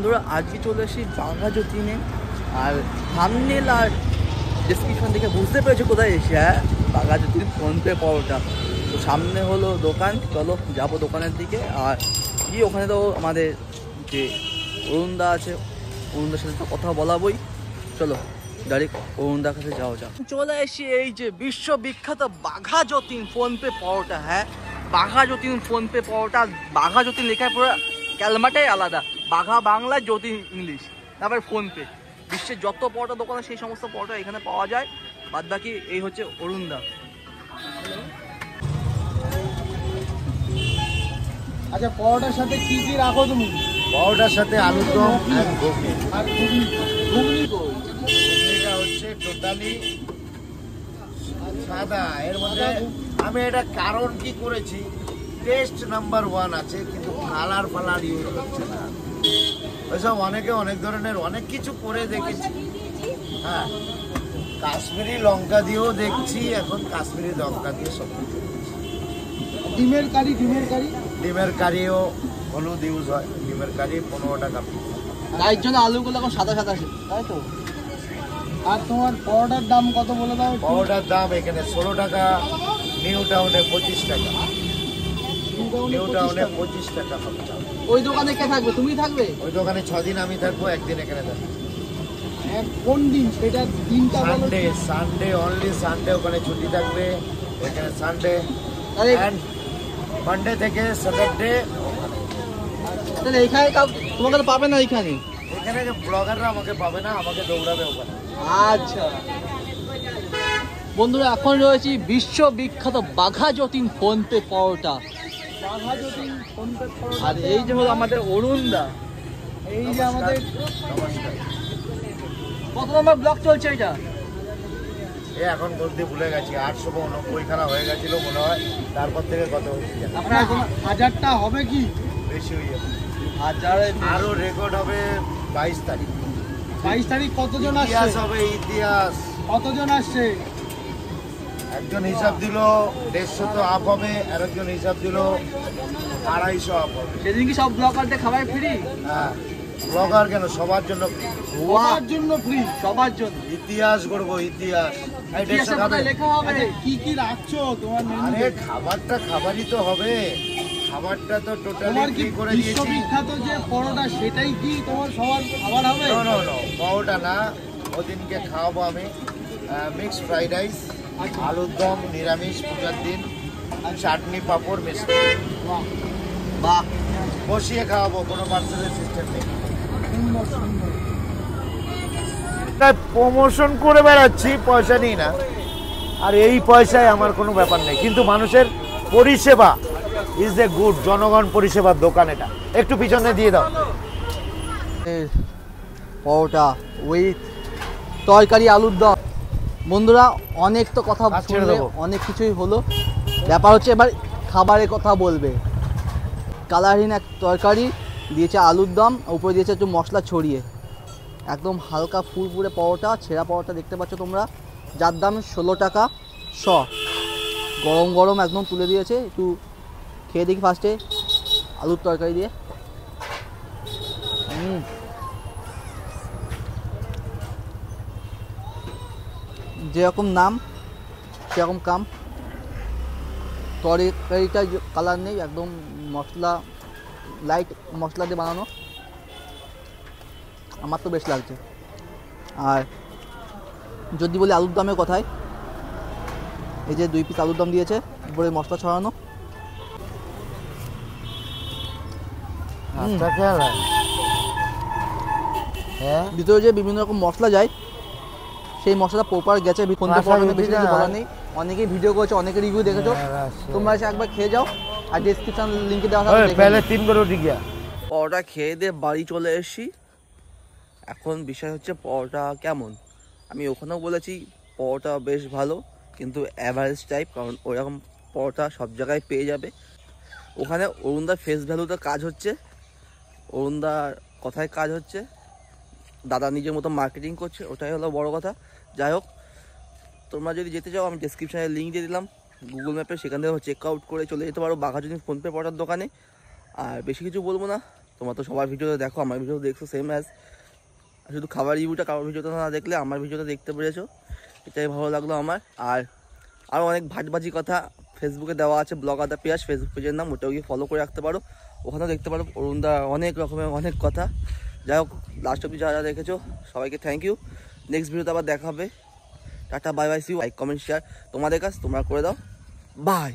বন্ধুরা আজকে চলে এসেছি বাঘা যতীনে। আর থাম্বনেল আর ডেসক্রিপশন থেকে বুঝতে পেরেছো কোথায় এসে। হ্যাঁ, বাঘা যতীন ফোনপে পরোটা। তো সামনে হলো দোকান, চলো যাবো দোকানের দিকে। আর কি ওখানে তো আমাদের যে অরুণদা আছে, অরুণদার সাথে তো কথা বলাবই। চলো ডাইরেক্ট অরুণদার কাছে যাওয়া যাক। চলে এসেছি এই যে বিশ্ববিখ্যাত বাঘা যতীন ফোনপে পরোটা। হ্যাঁ, বাঘা যতীন ফোনপে পরোটা। বাঘা যতীন লেখায় পুরো ক্যালমাটাই আলাদা, বাঘা বাংলা যতীন ইংলিশ, তারপরে ফোনপে। বিশ্বের যত পরোটা দোকান সেই সমস্ত পরোটা এখানে পাওয়া যায়। বাদ বাকি এই হচ্ছে অরুণদা। আচ্ছা, পরোটার সাথে কি কি রাখো তুমি? পরোটার সাথে আলুর দম আর ঘুগনি। আর ঘুগনি ঘুগনিটা হচ্ছে টোটালি সাদা। এর মধ্যে আমি এটা কারণ কি করেছি, টেস্ট নাম্বার 1 আছে, কিন্তু কালার ফালার ইউজ হচ্ছে না। ওইসব অনেকে অনেক ধরনের অনেক কিছু করে দেখেছি। হ্যাঁ, কাশ্মীরি লঙ্কা দিয়েও দেখছি, এখন কাশ্মীরি লঙ্কা দিয়ে সব কিছু। ডিমের কারি ডিমের কারিও হলুদ ইউজ হয়। ডিমের কারি 15 টাকা পিস। তাই জন্য আলুগুলো এখন সাদা সাদা, তাই তো। আর তোমার পরোটার দাম কত বলে দাও? পরোটার দাম এখানে 16 টাকা, নিউ টাউনে 25 টাকা। নিউ টাউনে 25 টাকা হবে। ওই দোকানে কে থাকবে? তুমি থাকবে? ওই দোকানে 6 দিন আমি থাকবো, একদিন এখানে থাকবো। কোন দিন সেটা দিনটা বলো। সানডে অনলি সানডে ওখানে ছুটি থাকবে। এখানে সানডে এন্ড মানডে থেকে স্যাটারডে। তাহলে এইখানে তোমাকে তো পাবে না। এখানে ব্লগাররা আমাকে পাবে না, আমাকে দৌড়াবে ওখানে। আচ্ছা বন্ধুরা, এখন রয়েছি বিশ্ববিখ্যাত বাঘা যতীন ফোনপে পরোটা। বাঘা যতীন ফোনপে পরোটা। আর এই যে হলো আমাদের অরুণদা। এই যে আমাদের নমস্কার। কত নম্বর ব্লক চলছে এটা? এখন বলতে ভুলে গেছি, 890 খানা হয়ে গেছিল মনে হয়। তারপর থেকে কত হয়েছে জানি না। আপনার এখন 1000টা হবে কি? বেশি হয়ে যাবে। আরো রেকর্ড হবে 22 তারিখ। 22 তারিখ কতজন ইতিহাস আসছে? হবে, ইতিহাস। কতজন আসছে? একজন হিসাব দিল 150 তো আপ হবে, আর একজন হিসাব দিল 250 আপ হবে। সেদিন কি সব ব্লগারদের খাবার ফ্রি? হ্যাঁ, ব্লগার কেন, সবার জন্য free। সবার জন্য ফ্রি? সবার জন্য ইতিহাস করবো, ইতিহাস। এই 150 খাবে। লেখা হবে কি কি রাখছো তোমার আরে মেনুতে? খাবারটা খাবারই তো হবে, খাবারটা তো টোটালি তোমার কি ফ্রি করে দিয়েছি। বিশ্ববিখ্যাত যে পরোটা সেটাই কি তোমার সবার খাবার হবে? নো পাওটা না, ওদিনকে খাওয়াবো আমি মিক্সড ফ্রাইড রাইস, আলুর দম নিরামিষ পূজার দিন, চাটনি পাঁপড় মিষ্টি। বাহ, বসিয়ে খাওয়াবো, কোনো পার্সেলের সিস্টেম নেই। সুন্দর সুন্দর। প্রমোশন করে বেড়াচ্ছি, পয়সা নিই না। আর এই পয়সায় আমার কোনো ব্যাপার নেই, কিন্তু মানুষের পরিষেবা ইজ এ গুড। জনগণ পরিষেবার দোকান এটা। একটু পিছনে দিয়ে দাও। পরোটা উইথ তরকারি আলুর দম। বন্ধুরা, অনেক তো কথা ছেড়ে দেবো, অনেক কিছুই হলো। ব্যাপার হচ্ছে এবার খাবারের কথা বলবে। কালারহীন এক তরকারি দিয়েছে, আলুর দম, উপরে দিয়েছে একটু মশলা ছড়িয়ে, একদম হালকা ফুরফুরে পরোটা, ছেঁড়া পরোটা দেখতে পাচ্ছ তোমরা, যার দাম 16 টাকা শ। গরম গরম একদম তুলে দিয়েছে। একটু খেয়ে দেখি ফার্স্টে আলুর তরকারি দিয়ে। যেরকম নাম সেরকম কাম। তরকারিটা কালার নেই, একদম মশলা, লাইট মশলা দিয়ে বানানো। আমার তো বেশ লাগছে। আর যদি বলি আলুর দমের কথায়, এই যে 2 পিস আলুর দম দিয়েছে, উপরে মশলা ছড়ানো। ভিতরে যে বিভিন্ন রকম মশলা যায়, সেই মশলা প্রপার গেছে। বেশি কিছু বলার নেই। অনেকেই ভিডিও করেছে, অনেকে রিভিউ দেখেছো, তোমরা এসে একবার খেয়ে যাও। আর ডেসক্রিপশন লিঙ্কে দেওয়া থাকবে। পরোটা খেয়ে দিয়ে বাড়ি চলে এসেছি। এখন বিষয় হচ্ছে পরোটা কেমন। আমি ওখানেও বলেছি পরোটা বেশ ভালো, কিন্তু অ্যাভারেজ টাইপ, কারণ ওরকম পরোটা সব জায়গায় পেয়ে যাবে। ওখানে অরুণদার ফেস ভ্যালুতে কাজ হচ্ছে, অরুণদার কথায় কাজ হচ্ছে, দাদা নিজের মতো মার্কেটিং করছে, ওটাই হলো বড় কথা। যাই হোক, তোমরা যদি যেতে চাও আমি ডেসক্রিপশানে লিঙ্ক দিয়ে দিলাম গুগল ম্যাপে, সেখান থেকে চেক আউট করে চলে যেতে পারো বাঘা যতীন ফোনপে পরোটার দোকানে। আর বেশি কিছু বলবো না, তোমরা তো সবার ভিডিওতে দেখো, আমার ভিডিও দেখছো সেম অ্যাজ, শুধু খাবার রিভিউটা কারোর ভিডিওতে না দেখলে আমার ভিডিওতে দেখতে পেরেছো, এটাই ভালো লাগলো আমার। আর আরও অনেক ভাটবাজি কথা ফেসবুকে দেওয়া আছে, ব্লগার দা পিয়াস ফেসবুক পেজের নাম, ওটাও গিয়ে ফলো করে রাখতে পারো, ওখানেও দেখতে পারো অরুণদা অনেক রকমের অনেক কথা। যাই হোক, লাস্ট অব্দি যারা দেখেছো সবাইকে থ্যাংক ইউ। নেক্সট ভিডিওতে আবার দেখা হবে। টাটা, bye bye, see you. Like comment share তোমাদের কাজ, তোমরা করে দাও। বাই।